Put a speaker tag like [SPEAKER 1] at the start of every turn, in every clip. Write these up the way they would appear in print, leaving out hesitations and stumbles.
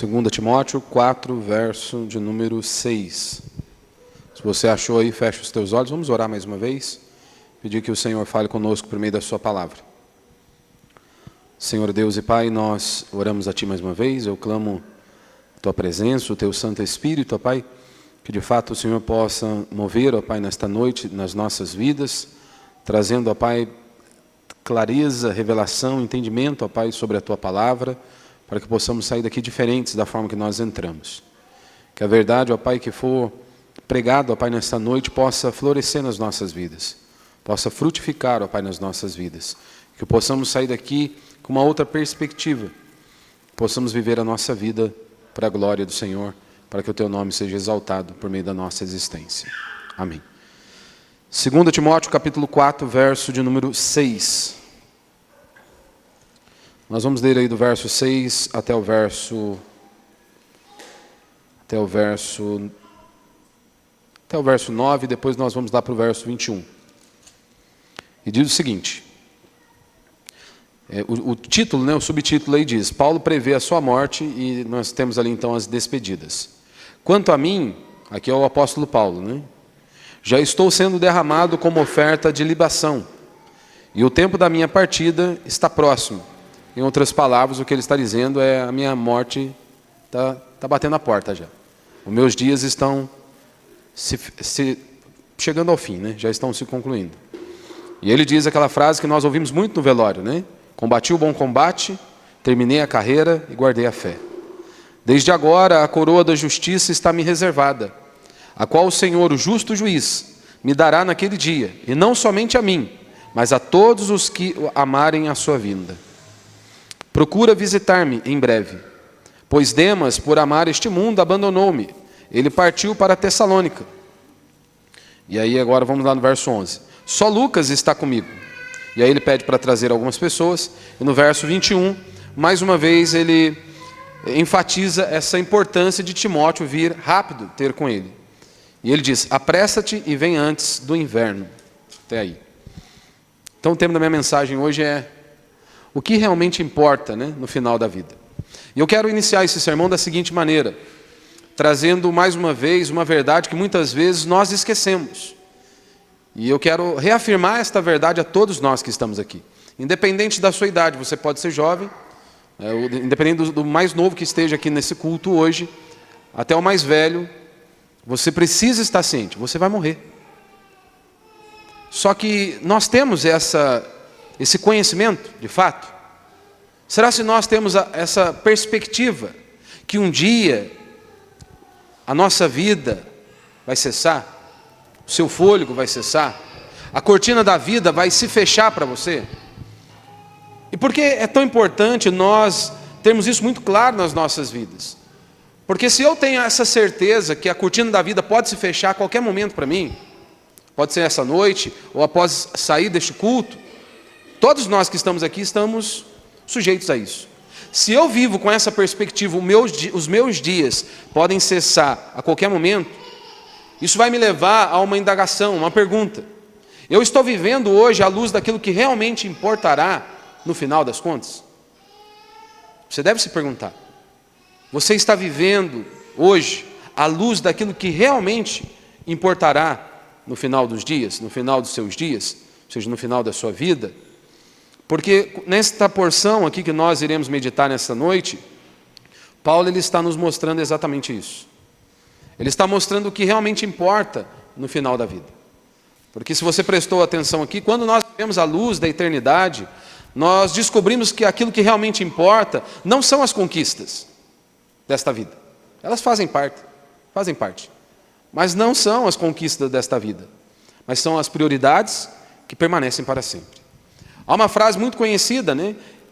[SPEAKER 1] 2 Timóteo 4, verso de número 6. Se você achou aí, fecha os teus olhos. Vamos orar mais uma vez. Pedir que o Senhor fale conosco por meio da sua palavra. Senhor Deus e Pai, nós oramos a Ti mais uma vez. Eu clamo a Tua presença, o Teu Santo Espírito, ó Pai, que de fato o Senhor possa mover, ó Pai, nesta noite, nas nossas vidas, trazendo, ó Pai, clareza, revelação, entendimento, ó Pai, sobre a Tua palavra, para que possamos sair daqui diferentes da forma que nós entramos. Que a verdade, ó Pai, que for pregado, ó Pai, nesta noite, possa florescer nas nossas vidas, possa frutificar, ó Pai, nas nossas vidas. Que possamos sair daqui com uma outra perspectiva, possamos viver a nossa vida para a glória do Senhor, para que o Teu nome seja exaltado por meio da nossa existência. Amém. 2 Timóteo capítulo 4, verso de número 6. Nós vamos ler aí do verso 6 até o verso 9, depois nós vamos lá para o verso 21. E diz o seguinte, o título, o subtítulo aí diz, Paulo prevê a sua morte, e nós temos ali então as despedidas. Quanto a mim, aqui é o apóstolo Paulo, já estou sendo derramado como oferta de libação, e o tempo da minha partida está próximo. Em outras palavras, o que ele está dizendo é: a minha morte está batendo a porta já. Os meus dias estão chegando ao fim, já estão se concluindo. E ele diz aquela frase que nós ouvimos muito no velório, Combati o bom combate, terminei a carreira e guardei a fé. Desde agora a coroa da justiça está me reservada, a qual o Senhor, o justo juiz, me dará naquele dia, e não somente a mim, mas a todos os que amarem a sua vinda. Procura visitar-me em breve, pois Demas, por amar este mundo, abandonou-me. Ele partiu para Tessalônica. E aí agora vamos lá no verso 11. Só Lucas está comigo. E aí ele pede para trazer algumas pessoas. E no verso 21, mais uma vez ele enfatiza essa importância de Timóteo vir rápido ter com ele. E ele diz: apressa-te e vem antes do inverno. Até aí. Então o tema da minha mensagem hoje é o que realmente importa, no final da vida. E eu quero iniciar esse sermão da seguinte maneira, trazendo mais uma vez uma verdade que muitas vezes nós esquecemos. E eu quero reafirmar esta verdade a todos nós que estamos aqui. Independente da sua idade, você pode ser jovem, independente do mais novo que esteja aqui nesse culto hoje, até o mais velho, você precisa estar ciente, você vai morrer. Só que nós temos esse conhecimento, de fato? Será se nós temos essa perspectiva que um dia a nossa vida vai cessar, o seu fôlego vai cessar, a cortina da vida vai se fechar para você? E por que é tão importante nós termos isso muito claro nas nossas vidas? Porque se eu tenho essa certeza que a cortina da vida pode se fechar a qualquer momento para mim, pode ser essa noite ou após sair deste culto, todos nós que estamos aqui estamos sujeitos a isso. Se eu vivo com essa perspectiva, os meus dias podem cessar a qualquer momento, isso vai me levar a uma indagação, uma pergunta. Eu estou vivendo hoje à luz daquilo que realmente importará no final das contas? Você deve se perguntar. Você está vivendo hoje à luz daquilo que realmente importará no final dos dias, no final dos seus dias, ou seja, no final da sua vida? Porque nesta porção aqui que nós iremos meditar nesta noite, Paulo ele está nos mostrando exatamente isso. Ele está mostrando o que realmente importa no final da vida. Porque se você prestou atenção aqui, quando nós vemos a luz da eternidade, nós descobrimos que aquilo que realmente importa não são as conquistas desta vida. Elas fazem parte. Mas não são as conquistas desta vida, mas são as prioridades que permanecem para sempre. Há uma frase muito conhecida,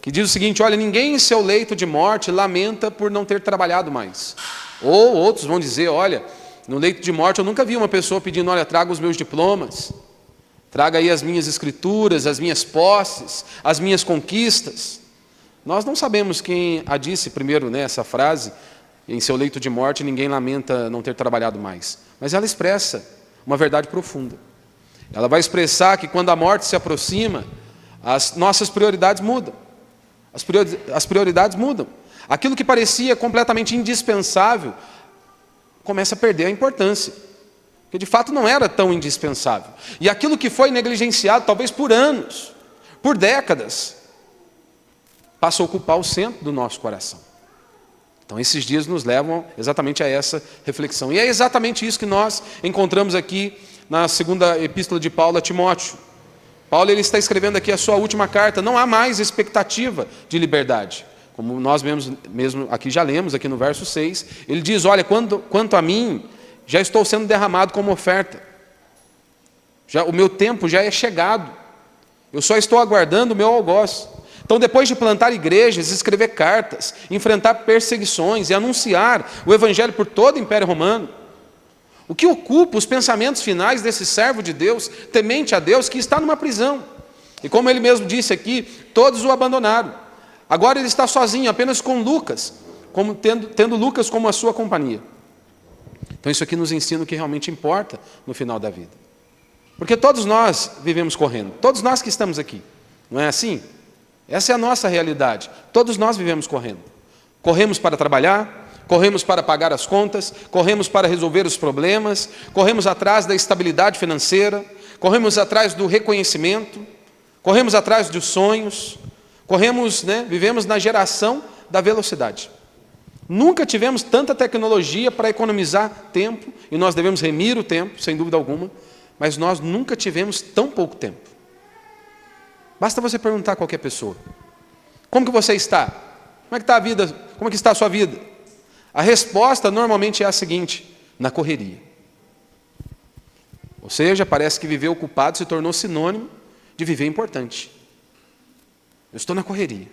[SPEAKER 1] que diz o seguinte: olha, ninguém em seu leito de morte lamenta por não ter trabalhado mais. Ou outros vão dizer: olha, no leito de morte eu nunca vi uma pessoa pedindo: olha, traga os meus diplomas, traga aí as minhas escrituras, as minhas posses, as minhas conquistas. Nós não sabemos quem a disse primeiro, essa frase: em seu leito de morte ninguém lamenta não ter trabalhado mais. Mas ela expressa uma verdade profunda. Ela vai expressar que quando a morte se aproxima, as nossas prioridades mudam. As prioridades mudam. Aquilo que parecia completamente indispensável começa a perder a importância, porque de fato não era tão indispensável. E aquilo que foi negligenciado, talvez por anos, por décadas, passa a ocupar o centro do nosso coração. Então esses dias nos levam exatamente a essa reflexão. E é exatamente isso que nós encontramos aqui na segunda epístola de Paulo a Timóteo. Paulo ele está escrevendo aqui a sua última carta. Não há mais expectativa de liberdade. Como nós mesmo aqui já lemos, aqui no verso 6, ele diz, olha, quanto a mim, já estou sendo derramado como oferta. O meu tempo já é chegado. Eu só estou aguardando o meu algoz. Então, depois de plantar igrejas, escrever cartas, enfrentar perseguições e anunciar o evangelho por todo o Império Romano, o que ocupa os pensamentos finais desse servo de Deus, temente a Deus, que está numa prisão? E como ele mesmo disse aqui, todos o abandonaram. Agora ele está sozinho, apenas com Lucas, tendo Lucas como a sua companhia. Então isso aqui nos ensina o que realmente importa no final da vida. Porque todos nós vivemos correndo, todos nós que estamos aqui, não é assim? Essa é a nossa realidade, todos nós vivemos correndo. Corremos para trabalhar, corremos para pagar as contas, corremos para resolver os problemas, corremos atrás da estabilidade financeira, corremos atrás do reconhecimento, corremos atrás dos sonhos, vivemos na geração da velocidade. Nunca tivemos tanta tecnologia para economizar tempo, e nós devemos remir o tempo, sem dúvida alguma, mas nós nunca tivemos tão pouco tempo. Basta você perguntar a qualquer pessoa, como que você está? Como é que está a vida? Como é que está a sua vida? A resposta normalmente é a seguinte, na correria. Ou seja, parece que viver ocupado se tornou sinônimo de viver importante. Eu estou na correria.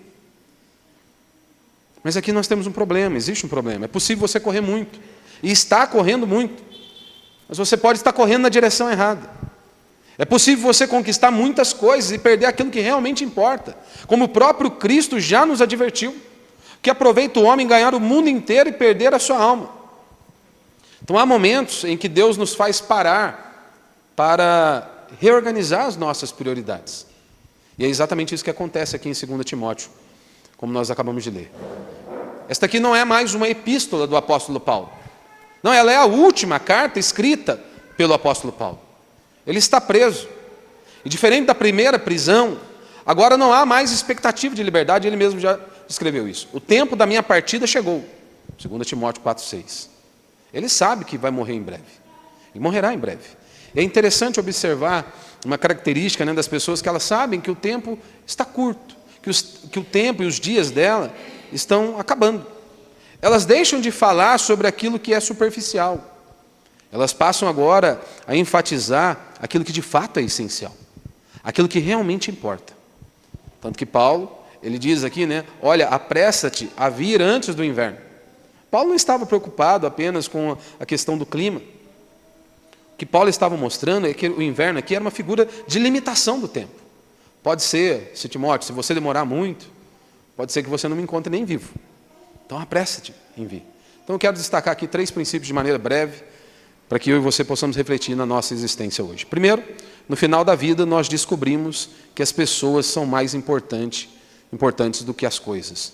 [SPEAKER 1] Mas aqui nós temos um problema, existe um problema. É possível você correr muito, e está correndo muito, mas você pode estar correndo na direção errada. É possível você conquistar muitas coisas e perder aquilo que realmente importa, como o próprio Cristo já nos advertiu, que aproveita o homem ganhar o mundo inteiro e perder a sua alma. Então há momentos em que Deus nos faz parar para reorganizar as nossas prioridades. E é exatamente isso que acontece aqui em 2 Timóteo, como nós acabamos de ler. Esta aqui não é mais uma epístola do apóstolo Paulo. Não, ela é a última carta escrita pelo apóstolo Paulo. Ele está preso. E diferente da primeira prisão, agora não há mais expectativa de liberdade, ele mesmo já escreveu isso. O tempo da minha partida chegou. 2 Timóteo 4,6. Ele sabe que vai morrer em breve. E morrerá em breve. É interessante observar uma característica das pessoas que elas sabem que o tempo está curto, que o tempo e os dias dela estão acabando. Elas deixam de falar sobre aquilo que é superficial. Elas passam agora a enfatizar aquilo que de fato é essencial, aquilo que realmente importa. Tanto que Paulo, ele diz aqui, olha, apressa-te a vir antes do inverno. Paulo não estava preocupado apenas com a questão do clima. O que Paulo estava mostrando é que o inverno aqui era uma figura de limitação do tempo. Pode ser, Timóteo, se você demorar muito, pode ser que você não me encontre nem vivo. Então apressa-te em vir. Então eu quero destacar aqui 3 princípios de maneira breve, para que eu e você possamos refletir na nossa existência hoje. Primeiro, no final da vida nós descobrimos que as pessoas são mais importantes do que as coisas.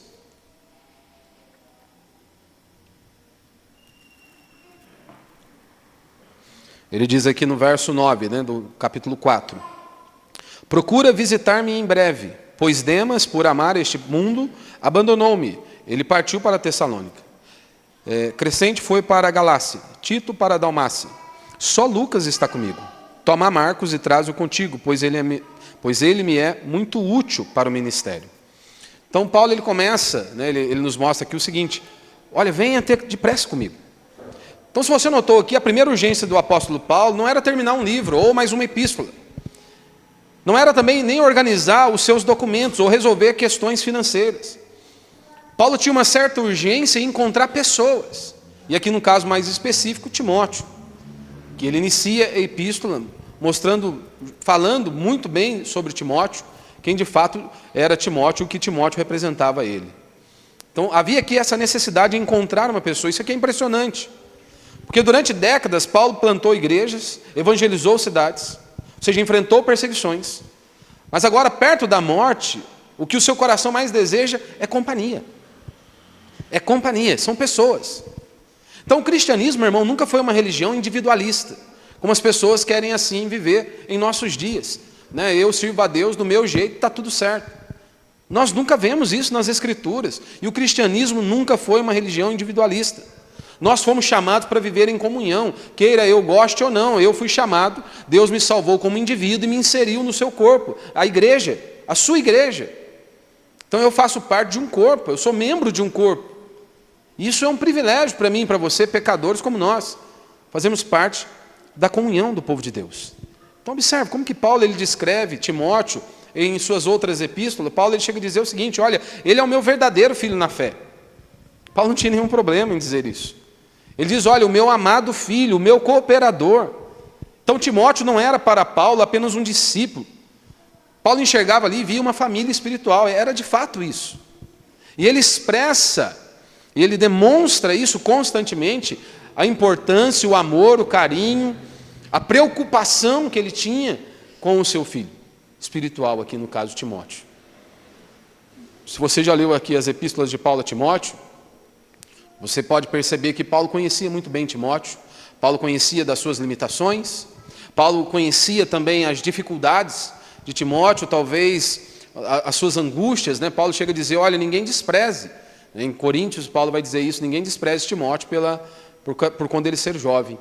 [SPEAKER 1] Ele diz aqui no verso 9, do capítulo 4. Procura visitar-me em breve, pois Demas, por amar este mundo, abandonou-me. Ele partiu para Tessalônica. Crescente foi para a Galácia, Tito para a Dalmácia. Só Lucas está comigo. Toma Marcos e traz-o contigo, pois ele me é muito útil para o ministério. Então Paulo ele começa, ele nos mostra aqui o seguinte, olha, venha ter depressa comigo. Então se você notou aqui, a primeira urgência do apóstolo Paulo não era terminar um livro ou mais uma epístola. Não era também nem organizar os seus documentos ou resolver questões financeiras. Paulo tinha uma certa urgência em encontrar pessoas. E aqui no caso mais específico, Timóteo, que ele inicia a epístola falando muito bem sobre Timóteo, quem de fato era Timóteo, o que Timóteo representava a ele. Então havia aqui essa necessidade de encontrar uma pessoa. Isso aqui é impressionante. Porque durante décadas Paulo plantou igrejas, evangelizou cidades, ou seja, enfrentou perseguições. Mas agora, perto da morte, o que o seu coração mais deseja é companhia. é companhia, são pessoas. Então o cristianismo, meu irmão, nunca foi uma religião individualista, como as pessoas querem assim viver em nossos dias, né? Eu sirvo a Deus do meu jeito, está tudo certo. Nós nunca vemos isso nas Escrituras, e o cristianismo nunca foi uma religião individualista. Nós fomos chamados para viver em comunhão, queira eu goste ou não, eu fui chamado, Deus me salvou como indivíduo e me inseriu no seu corpo, a igreja, a sua igreja. Então eu faço parte de um corpo, eu sou membro de um corpo. Isso é um privilégio para mim e para você, pecadores como nós. Fazemos parte da comunhão do povo de Deus. Então observe como que Paulo ele descreve Timóteo em suas outras epístolas. Paulo ele chega a dizer o seguinte: olha, ele é o meu verdadeiro filho na fé. Paulo não tinha nenhum problema em dizer isso. Ele diz, olha, o meu amado filho, o meu cooperador. Então Timóteo não era para Paulo apenas um discípulo. Paulo enxergava ali e via uma família espiritual, era de fato isso. E ele expressa, e ele demonstra isso constantemente, a importância, o amor, o carinho, a preocupação que ele tinha com o seu filho espiritual, aqui no caso Timóteo. Se você já leu aqui as epístolas de Paulo a Timóteo, você pode perceber que Paulo conhecia muito bem Timóteo, Paulo conhecia das suas limitações, Paulo conhecia também as dificuldades de Timóteo, talvez as suas angústias, né? Paulo chega a dizer, olha, ninguém despreze. Em Coríntios, Paulo vai dizer isso, ninguém despreze Timóteo por quando ele ser jovem.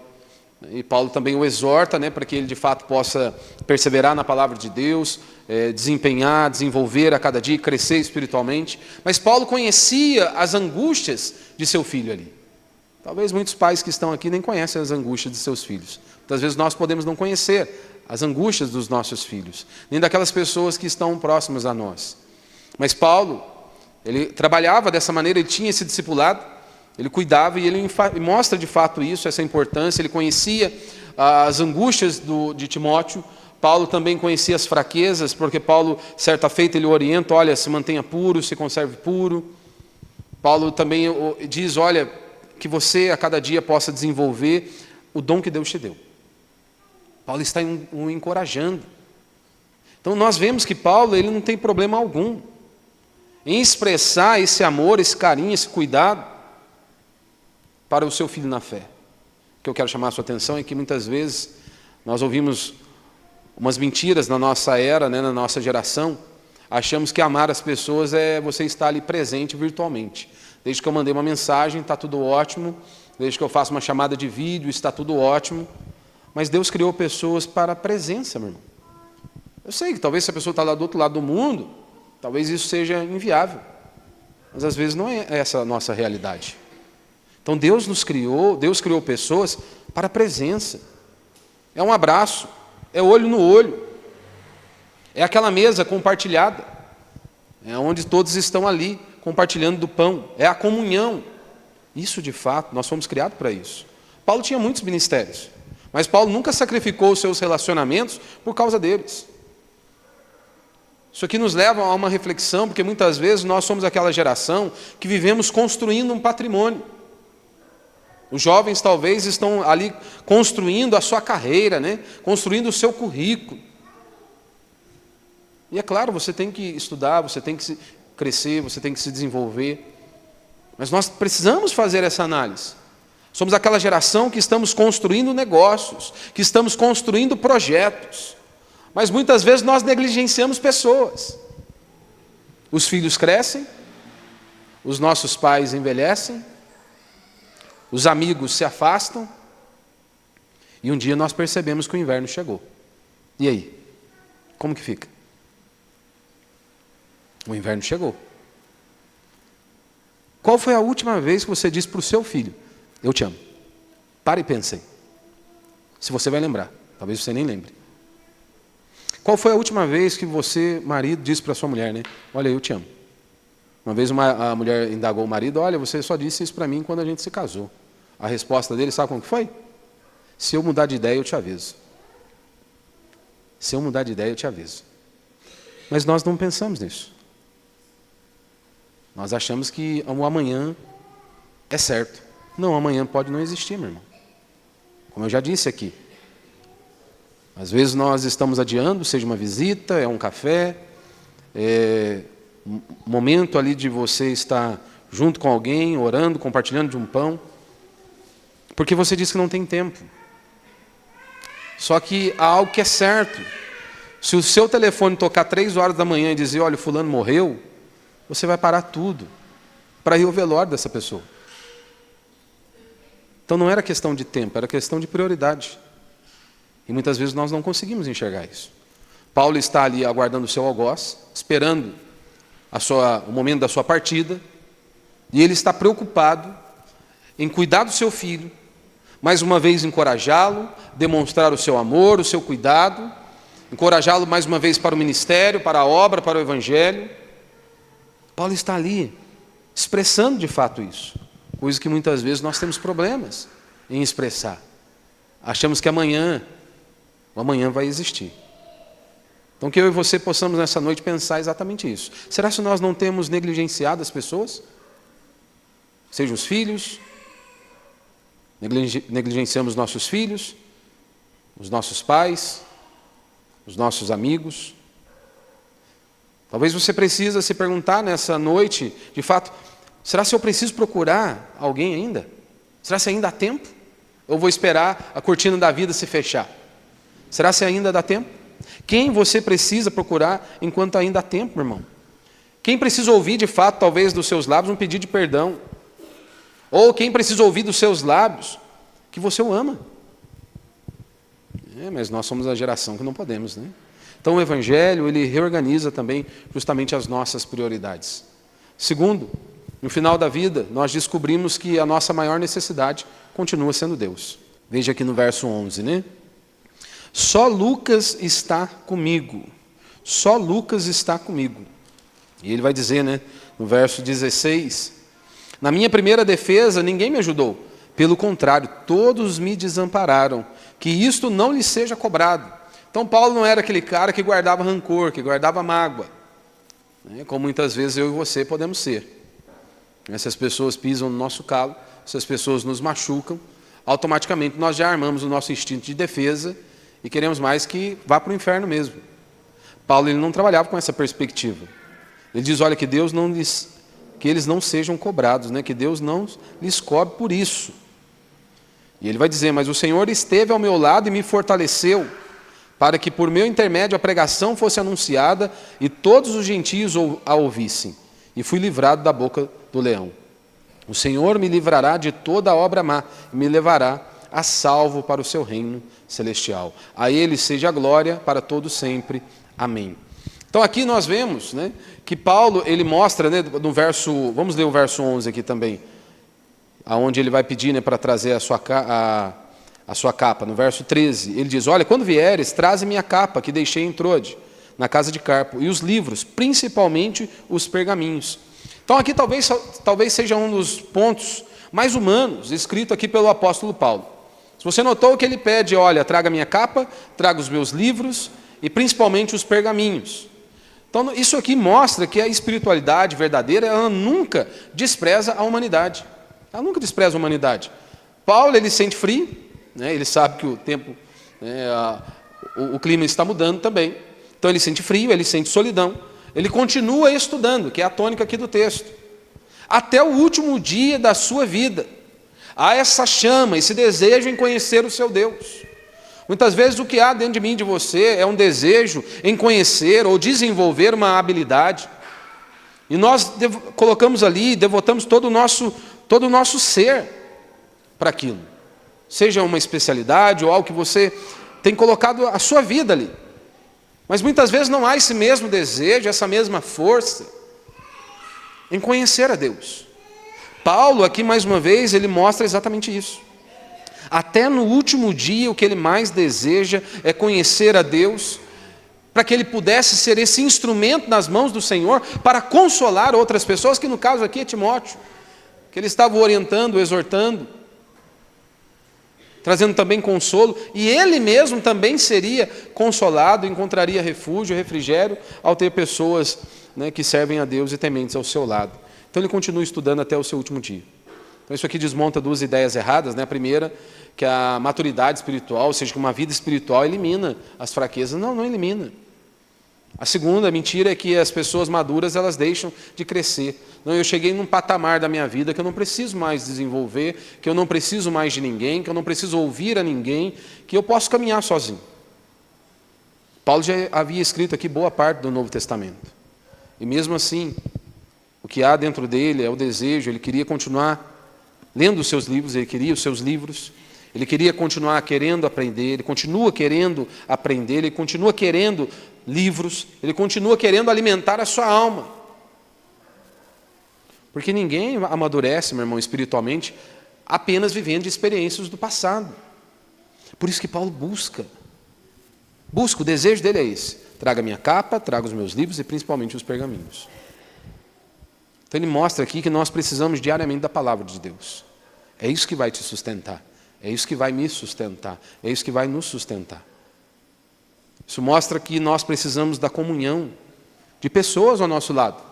[SPEAKER 1] E Paulo também o exorta, né, para que ele de fato possa perseverar na palavra de Deus, desempenhar, desenvolver a cada dia, crescer espiritualmente. Mas Paulo conhecia as angústias de seu filho ali. Talvez muitos pais que estão aqui nem conhecem as angústias de seus filhos. Muitas vezes nós podemos não conhecer as angústias dos nossos filhos, nem daquelas pessoas que estão próximas a nós. Mas Paulo, ele trabalhava dessa maneira, ele tinha esse discipulado, ele cuidava e ele mostra de fato isso, essa importância. Ele conhecia as angústias de Timóteo. Paulo também conhecia as fraquezas, porque Paulo, certa feita, ele orienta, olha, se mantenha puro, se conserve puro. Paulo também diz, olha, que você a cada dia possa desenvolver o dom que Deus te deu. Paulo está o encorajando. Então nós vemos que Paulo ele não tem problema algum em expressar esse amor, esse carinho, esse cuidado para o seu filho na fé. O que eu quero chamar a sua atenção é que muitas vezes nós ouvimos umas mentiras na nossa era, né, na nossa geração. Achamos que amar as pessoas é você estar ali presente virtualmente. Desde que eu mandei uma mensagem, está tudo ótimo. Desde que eu faço uma chamada de vídeo, está tudo ótimo. Mas Deus criou pessoas para a presença, meu irmão. Eu sei que talvez se a pessoa está lá do outro lado do mundo, talvez isso seja inviável. Mas às vezes não é essa a nossa realidade. Então Deus criou pessoas para a presença. É um abraço, é olho no olho, é aquela mesa compartilhada, é onde todos estão ali compartilhando do pão, é a comunhão. Isso de fato, nós fomos criados para isso. Paulo tinha muitos ministérios, mas Paulo nunca sacrificou os seus relacionamentos por causa deles. Isso aqui nos leva a uma reflexão, porque muitas vezes nós somos aquela geração que vivemos construindo um patrimônio. Os jovens talvez estão ali construindo a sua carreira, né? Construindo o seu currículo. E é claro, você tem que estudar, você tem que crescer, você tem que se desenvolver. Mas nós precisamos fazer essa análise. Somos aquela geração que estamos construindo negócios, que estamos construindo projetos. Mas muitas vezes nós negligenciamos pessoas. Os filhos crescem, os nossos pais envelhecem, os amigos se afastam, e um dia nós percebemos que o inverno chegou. E aí? Como que fica? O inverno chegou. Qual foi a última vez que você disse para o seu filho, eu te amo? Pare e pense aí. Se você vai lembrar, talvez você nem lembre. Qual foi a última vez que você, marido, disse para a sua mulher, né? Olha, eu te amo. Uma vez a mulher indagou o marido, olha, você só disse isso para mim quando a gente se casou. A resposta dele, sabe como que foi? Se eu mudar de ideia, eu te aviso. Se eu mudar de ideia, eu te aviso. Mas nós não pensamos nisso. Nós achamos que o amanhã é certo. Não, amanhã pode não existir, meu irmão. Como eu já disse aqui. Às vezes nós estamos adiando, seja uma visita, é um café, é um momento ali de você estar junto com alguém, orando, compartilhando de um pão, porque você diz que não tem tempo. Só que há algo que é certo. Se o seu telefone tocar 3 horas da manhã e dizer, olha, fulano morreu, você vai parar tudo para ir ao velório dessa pessoa. Então não era questão de tempo, era questão de prioridade. E muitas vezes nós não conseguimos enxergar isso. Paulo está ali aguardando o seu algoz, esperando o momento da sua partida, e ele está preocupado em cuidar do seu filho, mais uma vez encorajá-lo, demonstrar o seu amor, o seu cuidado, encorajá-lo mais uma vez para o ministério, para a obra, para o evangelho. Paulo está ali, expressando de fato isso, coisa que muitas vezes nós temos problemas em expressar. Achamos que o amanhã vai existir. Então que eu e você possamos nessa noite pensar exatamente isso. Será que nós não temos negligenciado as pessoas? Sejam os filhos, negligenciamos nossos filhos, os nossos pais, os nossos amigos. Talvez você precisa se perguntar nessa noite, de fato, será que eu preciso procurar alguém ainda? Será que ainda há tempo? Ou vou esperar a cortina da vida se fechar? Será que ainda dá tempo? Quem você precisa procurar enquanto ainda há tempo, meu irmão? Quem precisa ouvir de fato, talvez dos seus lábios, um pedido de perdão? Ou quem precisa ouvir dos seus lábios que você o ama? Mas nós somos a geração que não podemos, né? Então o Evangelho, ele reorganiza também justamente as nossas prioridades. Segundo, no final da vida, nós descobrimos que a nossa maior necessidade continua sendo Deus. Veja aqui no verso 11, né? Só Lucas está comigo. Só Lucas está comigo. E ele vai dizer, né, no verso 16, na minha primeira defesa ninguém me ajudou. Pelo contrário, todos me desampararam. Que isto não lhe seja cobrado. Então Paulo não era aquele cara que guardava rancor, que guardava mágoa, né, como muitas vezes eu e você podemos ser. Se as pessoas pisam no nosso calo, se as pessoas nos machucam, automaticamente nós já armamos o nosso instinto de defesa e queremos mais que vá para o inferno mesmo. Paulo ele não trabalhava com essa perspectiva. Ele diz, olha, que eles não sejam cobrados, né? Que Deus não lhes cobre por isso. E ele vai dizer, mas o Senhor esteve ao meu lado e me fortaleceu, para que por meu intermédio a pregação fosse anunciada e todos os gentios a ouvissem. E fui livrado da boca do leão. O Senhor me livrará de toda obra má e me levará a salvo para o seu reino celestial. A Ele seja a glória para todos sempre. Amém. Então aqui nós vemos, né, que Paulo ele mostra, né, no verso, vamos ler o verso 11 aqui também, aonde ele vai pedir, né, para trazer a sua capa. No verso 13, ele diz, olha, quando vieres, traze minha capa que deixei em Trode, na casa de Carpo, e os livros, principalmente os pergaminhos. Então aqui talvez seja um dos pontos mais humanos, escrito aqui pelo apóstolo Paulo. Se você notou que ele pede, olha, traga minha capa, traga os meus livros, e principalmente os pergaminhos. Então isso aqui mostra que a espiritualidade verdadeira, ela nunca despreza a humanidade. Ela nunca despreza a humanidade. Paulo, ele sente frio, né? Ele sabe que o tempo, o clima está mudando também. Então ele sente frio, ele sente solidão. Ele continua estudando, que é a tônica aqui do texto. Até o último dia da sua vida. Há essa chama, esse desejo em conhecer o seu Deus. Muitas vezes o que há dentro de mim e de você é um desejo em conhecer ou desenvolver uma habilidade. E nós colocamos ali, devotamos todo o nosso ser para aquilo. Seja uma especialidade ou algo que você tem colocado a sua vida ali. Mas muitas vezes não há esse mesmo desejo, essa mesma força em conhecer a Deus. Paulo aqui mais uma vez, ele mostra exatamente isso. Até no último dia o que ele mais deseja é conhecer a Deus, para que ele pudesse ser esse instrumento nas mãos do Senhor para consolar outras pessoas, que no caso aqui é Timóteo, que ele estava orientando, exortando, trazendo também consolo, e ele mesmo também seria consolado, encontraria refúgio, refrigério, ao ter pessoas, né, que servem a Deus e tementes ao seu lado. Então ele continua estudando até o seu último dia. Então isso aqui desmonta duas ideias erradas, né? A primeira, que a maturidade espiritual, ou seja, que uma vida espiritual elimina as fraquezas. Não, não elimina. A segunda mentira é que as pessoas maduras, elas deixam de crescer. Não, eu cheguei num patamar da minha vida que eu não preciso mais desenvolver, que eu não preciso mais de ninguém, que eu não preciso ouvir a ninguém, que eu posso caminhar sozinho. Paulo já havia escrito aqui boa parte do Novo Testamento. E mesmo assim, o que há dentro dele é o desejo, ele queria continuar lendo os seus livros, ele queria os seus livros, ele queria continuar querendo aprender, ele continua querendo aprender, ele continua querendo livros, ele continua querendo alimentar a sua alma. Porque ninguém amadurece, meu irmão, espiritualmente, apenas vivendo de experiências do passado. Por isso que Paulo busca, o desejo dele é esse: traga minha capa, traga os meus livros e principalmente os pergaminhos. Então ele mostra aqui que nós precisamos diariamente da palavra de Deus. É isso que vai te sustentar, é isso que vai me sustentar, é isso que vai nos sustentar. Isso mostra que nós precisamos da comunhão de pessoas ao nosso lado,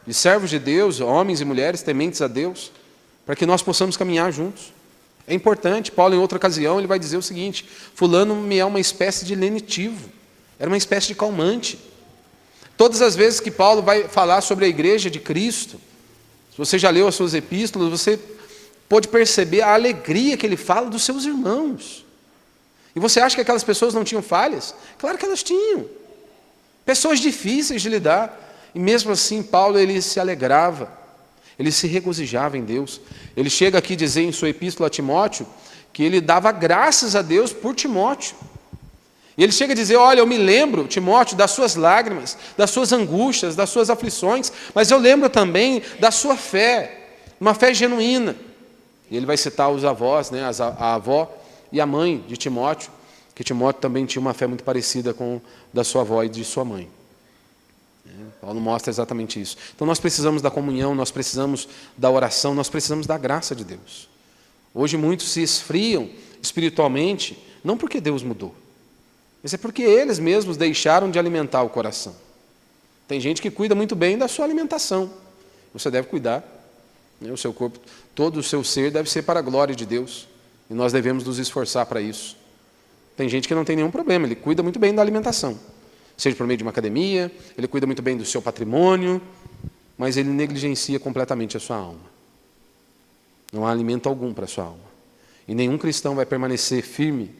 [SPEAKER 1] de servos de Deus, homens e mulheres tementes a Deus, para que nós possamos caminhar juntos. É importante. Paulo, em outra ocasião, ele vai dizer o seguinte: fulano me é uma espécie de lenitivo, era uma espécie de calmante. Todas as vezes que Paulo vai falar sobre a igreja de Cristo, se você já leu as suas epístolas, você pode perceber a alegria que ele fala dos seus irmãos. E você acha que aquelas pessoas não tinham falhas? Claro que elas tinham. Pessoas difíceis de lidar. E mesmo assim, Paulo, ele se alegrava, ele se regozijava em Deus. Ele chega aqui a dizer em sua epístola a Timóteo que ele dava graças a Deus por Timóteo. E ele chega a dizer: olha, eu me lembro, Timóteo, das suas lágrimas, das suas angústias, das suas aflições, mas eu lembro também da sua fé, uma fé genuína. E ele vai citar os avós, né, a avó e a mãe de Timóteo, que Timóteo também tinha uma fé muito parecida com da sua avó e de sua mãe. Paulo mostra exatamente isso. Então nós precisamos da comunhão, nós precisamos da oração, nós precisamos da graça de Deus. Hoje muitos se esfriam espiritualmente, não porque Deus mudou, mas é porque eles mesmos deixaram de alimentar o coração. Tem gente que cuida muito bem da sua alimentação. Você deve cuidar. O seu corpo, todo o seu ser deve ser para a glória de Deus. E nós devemos nos esforçar para isso. Tem gente que não tem nenhum problema, ele cuida muito bem da alimentação. Seja por meio de uma academia, ele cuida muito bem do seu patrimônio, mas ele negligencia completamente a sua alma. Não há alimento algum para a sua alma. E nenhum cristão vai permanecer firme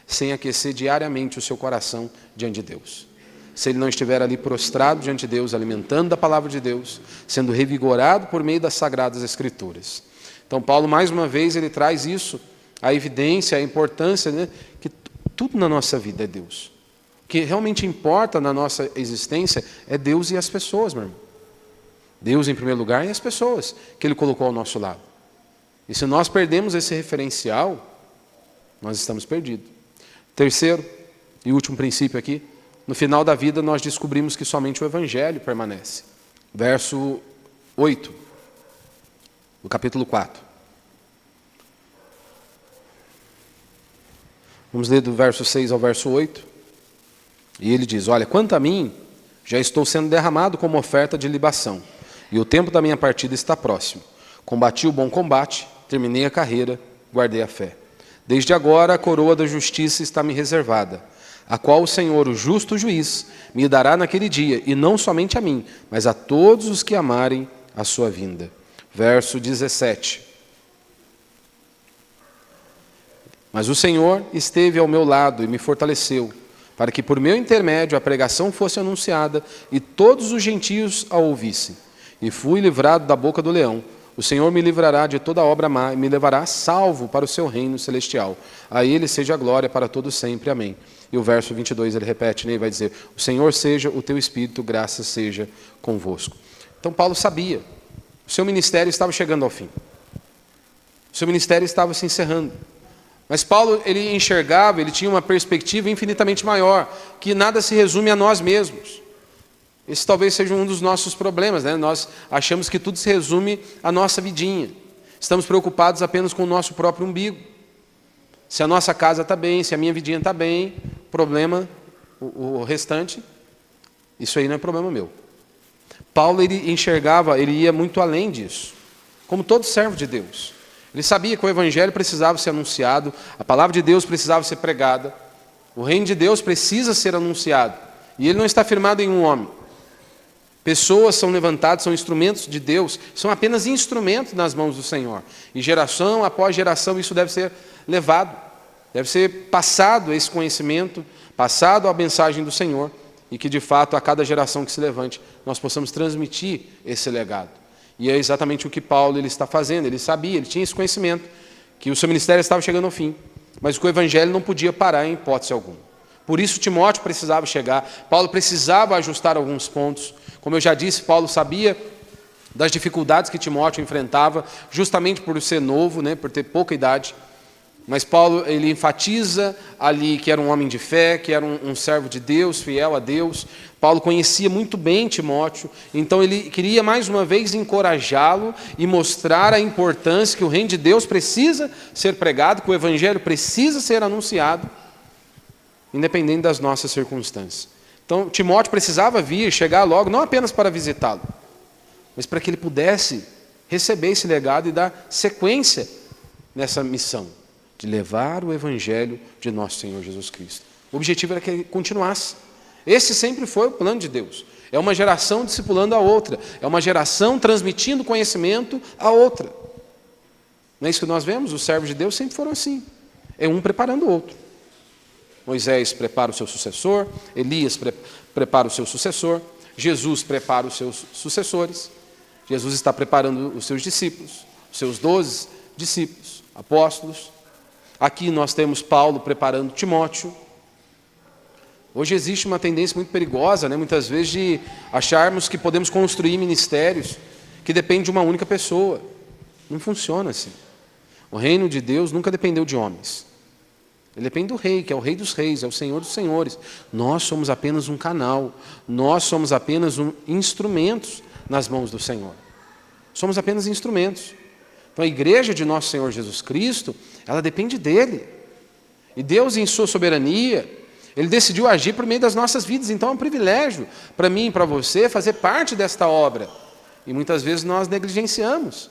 [SPEAKER 1] sem aquecer diariamente o seu coração diante de Deus. Se ele não estiver ali prostrado diante de Deus, alimentando da palavra de Deus, sendo revigorado por meio das Sagradas Escrituras. Então Paulo, mais uma vez, ele traz isso, a evidência, a importância, né, que tudo na nossa vida é Deus. O que realmente importa na nossa existência é Deus e as pessoas, meu irmão. Deus em primeiro lugar e as pessoas que Ele colocou ao nosso lado. E se nós perdemos esse referencial, nós estamos perdidos. Terceiro e último princípio aqui: no final da vida nós descobrimos que somente o Evangelho permanece. Verso 8, do capítulo 4. Vamos ler do verso 6 ao verso 8. E ele diz: olha, quanto a mim, já estou sendo derramado como oferta de libação, e o tempo da minha partida está próximo. Combati o bom combate, terminei a carreira, guardei a fé. Desde agora a coroa da justiça está me reservada, a qual o Senhor, o justo juiz, me dará naquele dia, e não somente a mim, mas a todos os que amarem a sua vinda. Verso 17. Mas o Senhor esteve ao meu lado e me fortaleceu, para que por meu intermédio a pregação fosse anunciada e todos os gentios a ouvissem. E fui livrado da boca do leão. O Senhor me livrará de toda obra má e me levará salvo para o seu reino celestial. A Ele seja a glória para todo sempre. Amém. E o verso 22 ele repete, né? Ele vai dizer: o Senhor seja o teu espírito, graça seja convosco. Então Paulo sabia, o seu ministério estava chegando ao fim. O seu ministério estava se encerrando. Mas Paulo, ele enxergava, ele tinha uma perspectiva infinitamente maior, que nada se resume a nós mesmos. Esse talvez seja um dos nossos problemas, né? Nós achamos que tudo se resume à nossa vidinha. Estamos preocupados apenas com o nosso próprio umbigo. Se a nossa casa está bem, se a minha vidinha está bem, problema, o restante, isso aí não é problema meu. Paulo, ele enxergava, ele ia muito além disso, como todo servo de Deus. Ele sabia que o Evangelho precisava ser anunciado, a palavra de Deus precisava ser pregada, o reino de Deus precisa ser anunciado. E ele não está firmado em um homem. Pessoas são levantadas, são instrumentos de Deus, são apenas instrumentos nas mãos do Senhor. E geração após geração isso deve ser levado, deve ser passado esse conhecimento, passado a mensagem do Senhor, e que de fato a cada geração que se levante nós possamos transmitir esse legado. E é exatamente o que Paulo ele está fazendo. Ele sabia, ele tinha esse conhecimento, que o seu ministério estava chegando ao fim, mas que o evangelho não podia parar em hipótese alguma. Por isso Timóteo precisava chegar, Paulo precisava ajustar alguns pontos. Como eu já disse, Paulo sabia das dificuldades que Timóteo enfrentava, justamente por ser novo, né, por ter pouca idade. Mas Paulo ele enfatiza ali que era um homem de fé, que era um servo de Deus, fiel a Deus. Paulo conhecia muito bem Timóteo, então ele queria mais uma vez encorajá-lo e mostrar a importância que o reino de Deus precisa ser pregado, que o evangelho precisa ser anunciado, independente das nossas circunstâncias. Então Timóteo precisava vir, chegar logo, não apenas para visitá-lo, mas para que ele pudesse receber esse legado e dar sequência nessa missão de levar o evangelho de nosso Senhor Jesus Cristo. O objetivo era que ele continuasse. Esse sempre foi o plano de Deus. É uma geração discipulando a outra, é uma geração transmitindo conhecimento a outra. Não é isso que nós vemos? Os servos de Deus sempre foram assim. É um preparando o outro. Moisés prepara o seu sucessor, Elias prepara o seu sucessor, Jesus prepara os seus sucessores, Jesus está preparando os seus discípulos, os seus 12 discípulos, apóstolos. Aqui nós temos Paulo preparando Timóteo. Hoje existe uma tendência muito perigosa, né, muitas vezes, de acharmos que podemos construir ministérios que dependem de uma única pessoa. Não funciona assim. O reino de Deus nunca dependeu de homens. Ele depende do rei, que é o rei dos reis, é o Senhor dos senhores. Nós somos apenas um canal, nós somos apenas instrumentos nas mãos do Senhor. Somos apenas instrumentos. Então a igreja de nosso Senhor Jesus Cristo, ela depende dele. E Deus, em sua soberania, ele decidiu agir por meio das nossas vidas. Então é um privilégio para mim e para você fazer parte desta obra. E muitas vezes nós negligenciamos.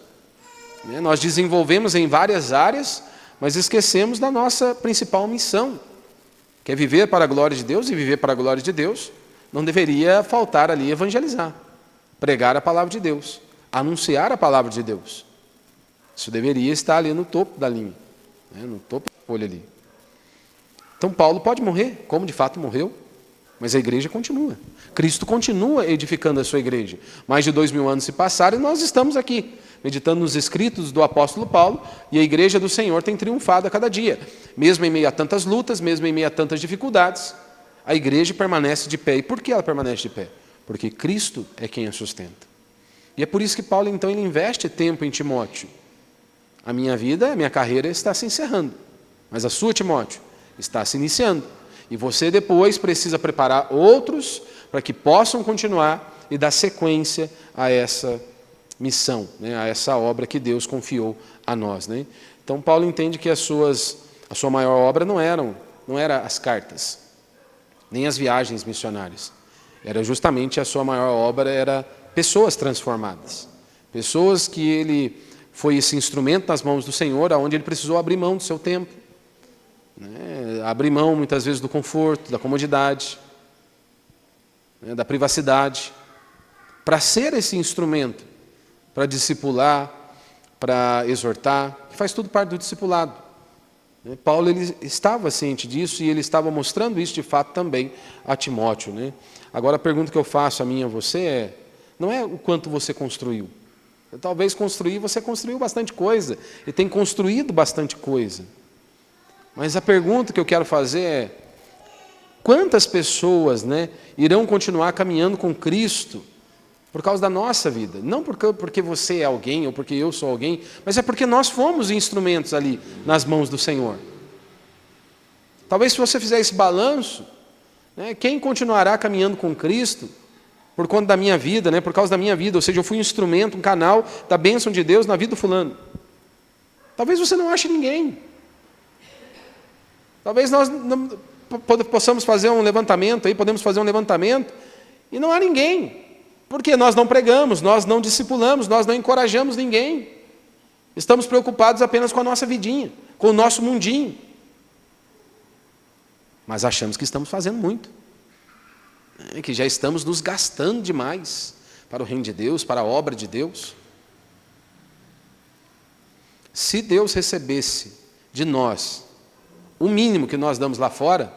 [SPEAKER 1] Nós desenvolvemos em várias áreas, mas esquecemos da nossa principal missão, que é viver para a glória de Deus. E viver para a glória de Deus não deveria faltar ali evangelizar, pregar a palavra de Deus, anunciar a palavra de Deus. Isso deveria estar ali no topo da linha, no topo da folha ali. Então Paulo pode morrer, como de fato morreu, mas a igreja continua. Cristo continua edificando a sua igreja. Mais de 2000 anos se passaram e nós estamos aqui, meditando nos escritos do apóstolo Paulo, e a igreja do Senhor tem triunfado a cada dia. Mesmo em meio a tantas lutas, mesmo em meio a tantas dificuldades, a igreja permanece de pé. E por que ela permanece de pé? Porque Cristo é quem a sustenta. E é por isso que Paulo, então, ele investe tempo em Timóteo. A minha vida, a minha carreira está se encerrando, mas a sua, Timóteo, está se iniciando. E você depois precisa preparar outros para que possam continuar e dar sequência a essa missão, a essa obra que Deus confiou a nós. Então Paulo entende que a sua maior obra não era as cartas, nem as viagens missionárias. Era justamente a sua maior obra, era pessoas transformadas. Pessoas que ele foi esse instrumento nas mãos do Senhor, aonde ele precisou abrir mão do seu tempo. Abrir mão, muitas vezes, do conforto, da comodidade, da privacidade, para ser esse instrumento, para discipular, para exortar, que faz tudo parte do discipulado. Paulo ele estava ciente disso e ele estava mostrando isso de fato também a Timóteo. Agora a pergunta que eu faço a mim e a você não é o quanto você construiu. Talvez você construiu bastante coisa e tem construído bastante coisa. Mas a pergunta que eu quero fazer é: quantas pessoas irão continuar caminhando com Cristo por causa da nossa vida? Não porque você é alguém ou porque eu sou alguém, mas é porque nós fomos instrumentos ali nas mãos do Senhor. Talvez se você fizer esse balanço, quem continuará caminhando com Cristo por conta da minha vida, por causa da minha vida, ou seja, eu fui um instrumento, um canal da bênção de Deus na vida do fulano. Talvez você não ache ninguém. Talvez nós possamos fazer um levantamento, podemos fazer um levantamento, e não há ninguém, porque nós não pregamos, nós não discipulamos, nós não encorajamos ninguém. Estamos preocupados apenas com a nossa vidinha, com o nosso mundinho. Mas achamos que estamos fazendo muito. Que já estamos nos gastando demais para o reino de Deus, para a obra de Deus. Se Deus recebesse de nós o mínimo que nós damos lá fora,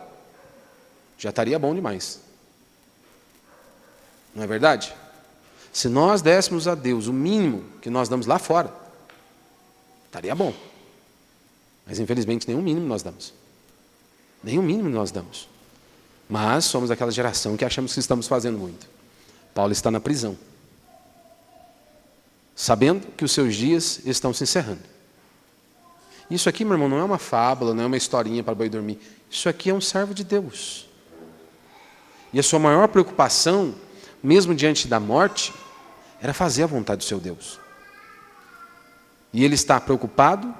[SPEAKER 1] já estaria bom demais. Não é verdade? Se nós dessemos a Deus o mínimo que nós damos lá fora, estaria bom. Mas infelizmente nenhum mínimo nós damos. Nenhum mínimo nós damos. Mas somos aquela geração que achamos que estamos fazendo muito. Paulo está na prisão, sabendo que os seus dias estão se encerrando. Isso aqui, meu irmão, não é uma fábula, não é uma historinha para boi dormir. Isso aqui é um servo de Deus. E a sua maior preocupação, mesmo diante da morte, era fazer a vontade do seu Deus. E ele está preocupado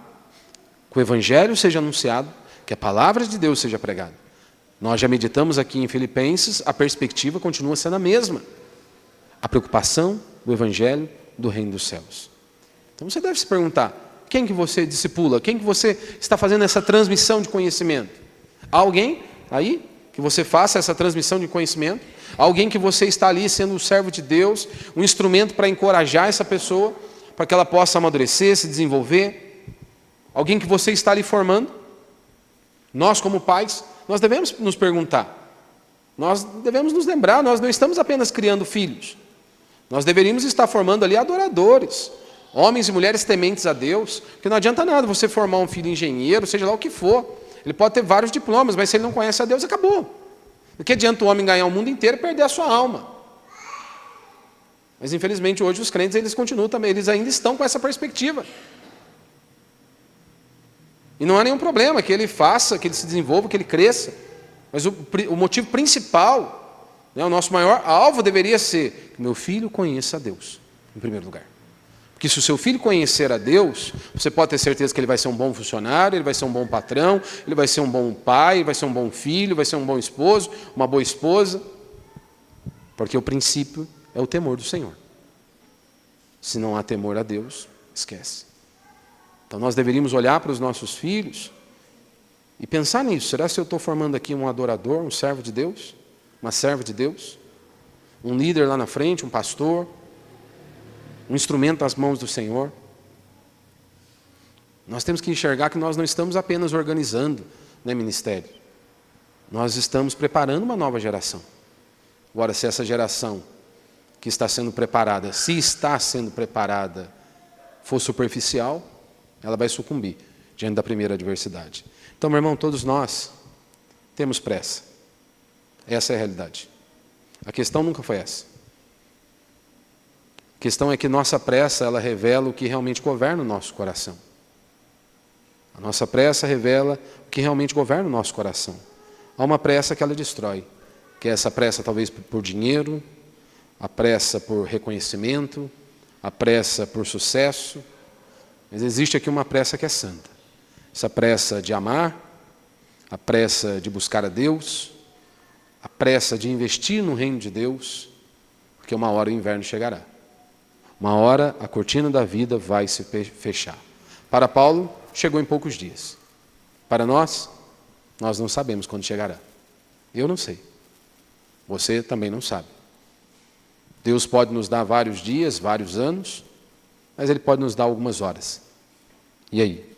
[SPEAKER 1] que o Evangelho seja anunciado, que a palavra de Deus seja pregada. Nós já meditamos aqui em Filipenses, a perspectiva continua sendo a mesma. A preocupação do Evangelho do Reino dos Céus. Então você deve se perguntar, quem que você discipula? Quem que você está fazendo essa transmissão de conhecimento? Há alguém aí que você faça essa transmissão de conhecimento? Há alguém que você está ali sendo um servo de Deus, um instrumento para encorajar essa pessoa, para que ela possa amadurecer, se desenvolver? Alguém que você está ali formando? Nós, como pais, nós devemos nos perguntar, nós devemos nos lembrar, nós não estamos apenas criando filhos, nós deveríamos estar formando ali adoradores, homens e mulheres tementes a Deus, porque não adianta nada você formar um filho engenheiro, seja lá o que for, ele pode ter vários diplomas, mas se ele não conhece a Deus, acabou. Do que adianta o homem ganhar o mundo inteiro e perder a sua alma? Mas infelizmente hoje os crentes eles continuam também, eles ainda estão com essa perspectiva. E não há nenhum problema que ele faça, que ele se desenvolva, que ele cresça. Mas o motivo principal, né, o nosso maior alvo deveria ser que meu filho conheça a Deus, em primeiro lugar. Porque se o seu filho conhecer a Deus, você pode ter certeza que ele vai ser um bom funcionário, ele vai ser um bom patrão, ele vai ser um bom pai, ele vai ser um bom filho, vai ser um bom esposo, uma boa esposa. Porque o princípio é o temor do Senhor. Se não há temor a Deus, esquece. Então nós deveríamos olhar para os nossos filhos e pensar nisso. Será que eu estou formando aqui um adorador, um servo de Deus? Uma serva de Deus? Um líder lá na frente, um pastor? Um instrumento nas mãos do Senhor? Nós temos que enxergar que nós não estamos apenas organizando, né, ministério. Nós estamos preparando uma nova geração. Agora, se essa geração que está sendo preparada, se está sendo preparada, for superficial, ela vai sucumbir diante da primeira adversidade. Então, meu irmão, todos nós temos pressa. Essa é a realidade. A questão nunca foi essa. A questão é que nossa pressa, ela revela o que realmente governa o nosso coração. A nossa pressa revela o que realmente governa o nosso coração. Há uma pressa que ela destrói, que é essa pressa talvez por dinheiro, a pressa por reconhecimento, a pressa por sucesso. Mas existe aqui uma pressa que é santa. Essa pressa de amar, a pressa de buscar a Deus, a pressa de investir no reino de Deus, porque uma hora o inverno chegará. Uma hora a cortina da vida vai se fechar. Para Paulo, chegou em poucos dias. Para nós não sabemos quando chegará. Eu não sei. Você também não sabe. Deus pode nos dar vários dias, vários anos, mas Ele pode nos dar algumas horas. E aí?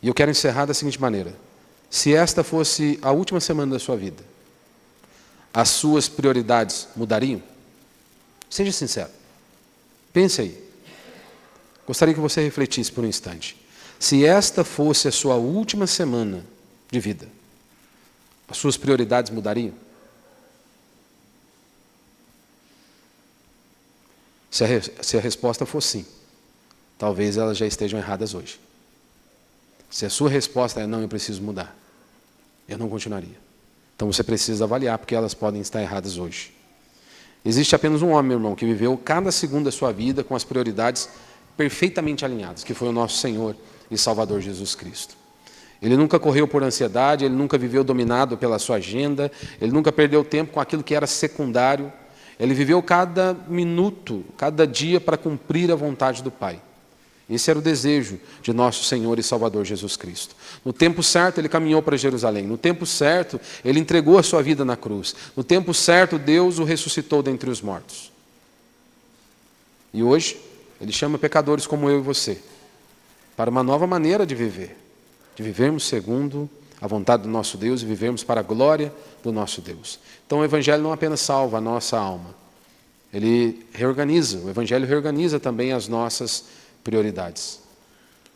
[SPEAKER 1] E eu quero encerrar da seguinte maneira. Se esta fosse a última semana da sua vida, as suas prioridades mudariam? Seja sincero. Pense aí. Gostaria que você refletisse por um instante. Se esta fosse a sua última semana de vida, as suas prioridades mudariam? Se a resposta for sim, talvez elas já estejam erradas hoje. Se a sua resposta é não, eu preciso mudar, eu não continuaria. Então você precisa avaliar, porque elas podem estar erradas hoje. Existe apenas um homem, meu irmão, que viveu cada segundo da sua vida com as prioridades perfeitamente alinhadas, que foi o nosso Senhor e Salvador Jesus Cristo. Ele nunca correu por ansiedade, ele nunca viveu dominado pela sua agenda, ele nunca perdeu tempo com aquilo que era secundário. Ele viveu cada minuto, cada dia para cumprir a vontade do Pai. Esse era o desejo de nosso Senhor e Salvador Jesus Cristo. No tempo certo, Ele caminhou para Jerusalém. No tempo certo, Ele entregou a sua vida na cruz. No tempo certo, Deus o ressuscitou dentre os mortos. E hoje, Ele chama pecadores como eu e você para uma nova maneira de viver. De vivermos segundo a vontade do nosso Deus e vivermos para a glória do nosso Deus. Então o Evangelho não apenas salva a nossa alma, ele reorganiza, o Evangelho reorganiza também as nossas prioridades.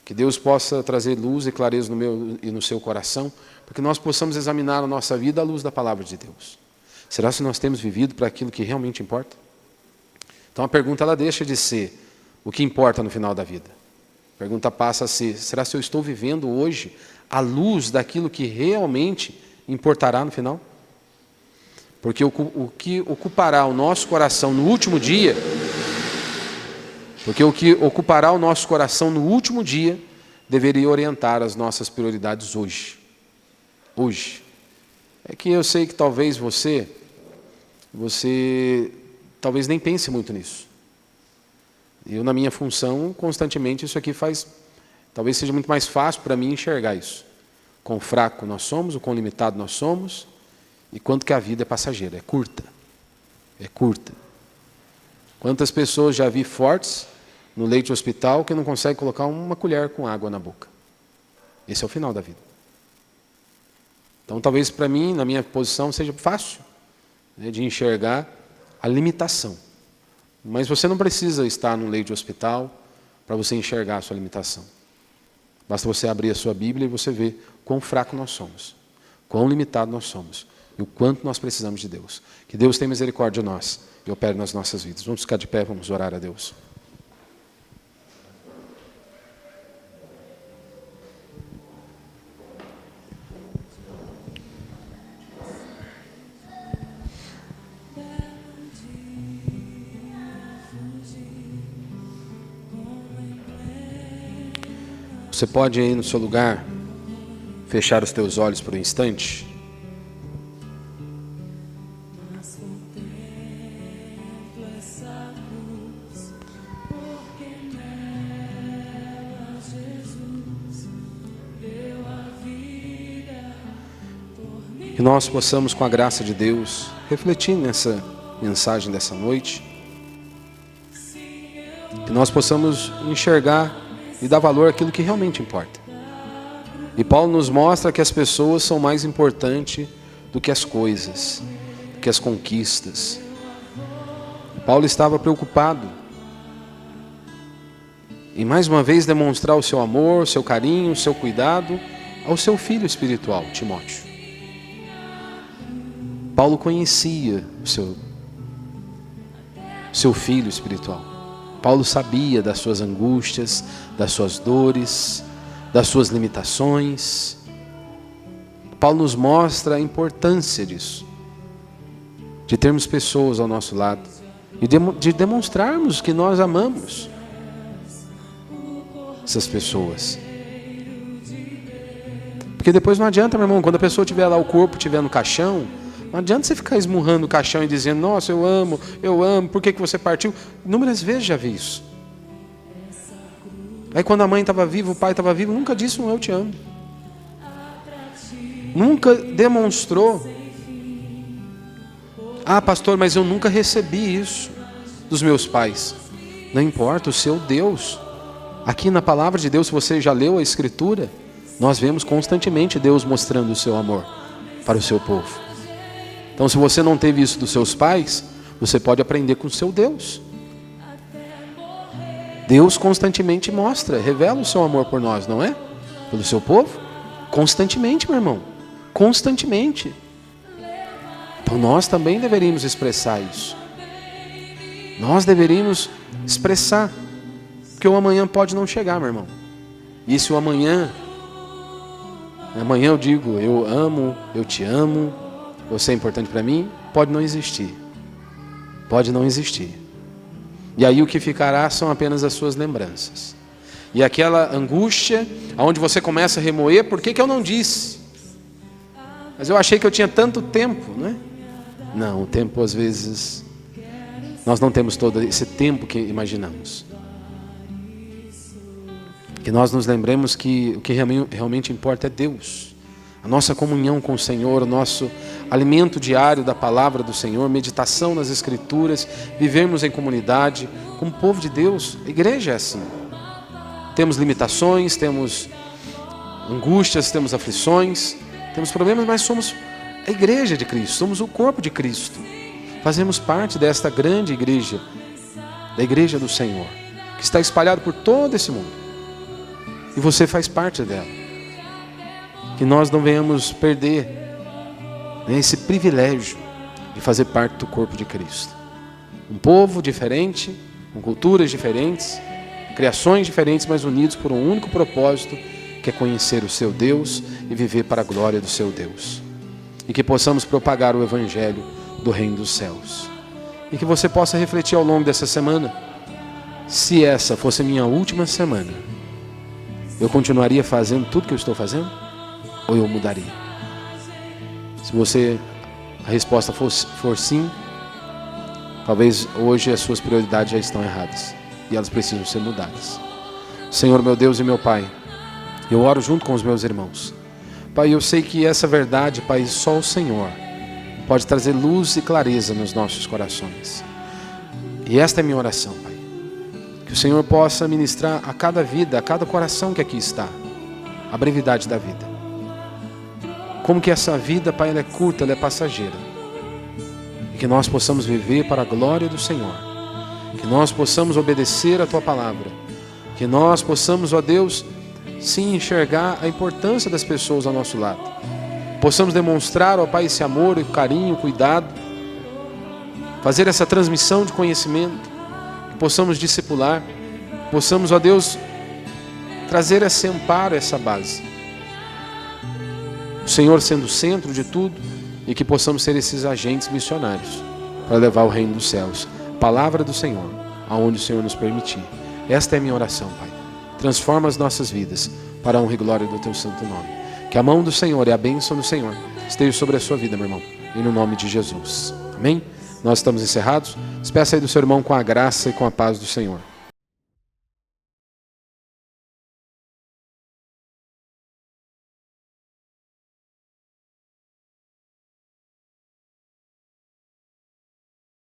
[SPEAKER 1] Que Deus possa trazer luz e clareza no meu e no seu coração, para que nós possamos examinar a nossa vida à luz da palavra de Deus. Será que nós temos vivido para aquilo que realmente importa? Então a pergunta ela deixa de ser o que importa no final da vida. A pergunta passa a ser, será que eu estou vivendo hoje à luz daquilo que realmente importará no final? Porque o que ocupará o nosso coração no último dia, deveria orientar as nossas prioridades hoje. Hoje. É que eu sei que talvez você talvez nem pense muito nisso. Eu, na minha função, constantemente, isso aqui talvez seja muito mais fácil para mim enxergar isso. Quão fraco nós somos, o quão limitado nós somos, e quanto que a vida é passageira, é curta. É curta. Quantas pessoas já vi fortes no leito de hospital que não conseguem colocar uma colher com água na boca. Esse é o final da vida. Então, talvez para mim, na minha posição, seja fácil, né, de enxergar a limitação. Mas você não precisa estar no leito de hospital para você enxergar a sua limitação. Basta você abrir a sua Bíblia e você ver quão fraco nós somos, quão limitado nós somos e o quanto nós precisamos de Deus. Que Deus tenha misericórdia de nós e opere nas nossas vidas. Vamos ficar de pé, vamos orar a Deus. Você pode aí no seu lugar fechar os teus olhos por um instante? Que nós possamos, com a graça de Deus, refletir nessa mensagem dessa noite. Que nós possamos enxergar e dar valor àquilo que realmente importa. E Paulo nos mostra que as pessoas são mais importantes do que as coisas, do que as conquistas. Paulo estava preocupado em mais uma vez demonstrar o seu amor, o seu carinho, o seu cuidado ao seu filho espiritual, Timóteo. Paulo conhecia o seu filho espiritual. Paulo sabia das suas angústias, das suas dores, das suas limitações. Paulo nos mostra a importância disso, de termos pessoas ao nosso lado e de demonstrarmos que nós amamos essas pessoas. Porque depois não adianta, meu irmão, quando a pessoa tiver lá, o corpo estiver no caixão, não adianta você ficar esmurrando o caixão e dizendo, nossa, eu amo, por que você partiu? Inúmeras vezes já vi isso. Aí quando a mãe estava viva, o pai estava vivo, nunca disse um eu te amo. Nunca demonstrou. Ah, pastor, mas eu nunca recebi isso dos meus pais. Não importa, o seu Deus. Aqui na palavra de Deus, se você já leu a Escritura, nós vemos constantemente Deus mostrando o seu amor para o seu povo. Então, se você não teve isso dos seus pais, você pode aprender com o seu Deus. Deus constantemente mostra, revela o seu amor por nós, não é? Pelo seu povo. Constantemente, meu irmão. Constantemente. Então, nós também deveríamos expressar isso. Nós deveríamos expressar. Porque o amanhã pode não chegar, meu irmão. E se o amanhã eu digo, eu amo, eu te amo, você é importante para mim, pode não existir. Pode não existir. E aí o que ficará são apenas as suas lembranças. E aquela angústia, onde você começa a remoer, por que eu não disse? Mas eu achei que eu tinha tanto tempo, né? Não, o tempo às vezes, nós não temos todo esse tempo que imaginamos. Que nós nos lembremos que o que realmente importa é Deus. A nossa comunhão com o Senhor, o nosso alimento diário da palavra do Senhor, meditação nas Escrituras, vivermos em comunidade, como povo de Deus. A igreja é assim. Temos limitações, temos angústias, temos aflições, temos problemas, mas somos a igreja de Cristo, somos o corpo de Cristo. Fazemos parte desta grande igreja, da igreja do Senhor, que está espalhada por todo esse mundo. E você faz parte dela. Que nós não venhamos perder esse privilégio de fazer parte do corpo de Cristo. Um povo diferente, com culturas diferentes, criações diferentes, mas unidos por um único propósito, que é conhecer o seu Deus e viver para a glória do seu Deus. E que possamos propagar o Evangelho do Reino dos Céus. E que você possa refletir ao longo dessa semana, se essa fosse a minha última semana, eu continuaria fazendo tudo que eu estou fazendo? Ou eu mudaria? Se a resposta for sim, talvez hoje as suas prioridades já estão erradas. E elas precisam ser mudadas. Senhor, meu Deus e meu Pai, eu oro junto com os meus irmãos. Pai, eu sei que essa verdade, Pai, só o Senhor pode trazer luz e clareza nos nossos corações. E esta é a minha oração, Pai. Que o Senhor possa ministrar a cada vida, a cada coração que aqui está, a brevidade da vida. Como que essa vida, Pai, ela é curta, ela é passageira. E que nós possamos viver para a glória do Senhor. Que nós possamos obedecer a Tua palavra. Que nós possamos, ó Deus, sim, enxergar a importância das pessoas ao nosso lado. Possamos demonstrar, ó Pai, esse amor, carinho, cuidado. Fazer essa transmissão de conhecimento. Que possamos discipular. Possamos, ó Deus, trazer esse amparo, essa base. O Senhor sendo o centro de tudo. E que possamos ser esses agentes missionários para levar o reino dos céus. Palavra do Senhor, aonde o Senhor nos permitir. Esta é a minha oração, Pai. Transforma as nossas vidas para a honra e glória do Teu santo nome. Que a mão do Senhor e a bênção do Senhor esteja sobre a sua vida, meu irmão. E no nome de Jesus. Amém? Nós estamos encerrados. Despeça aí do seu irmão com a graça e com a paz do Senhor.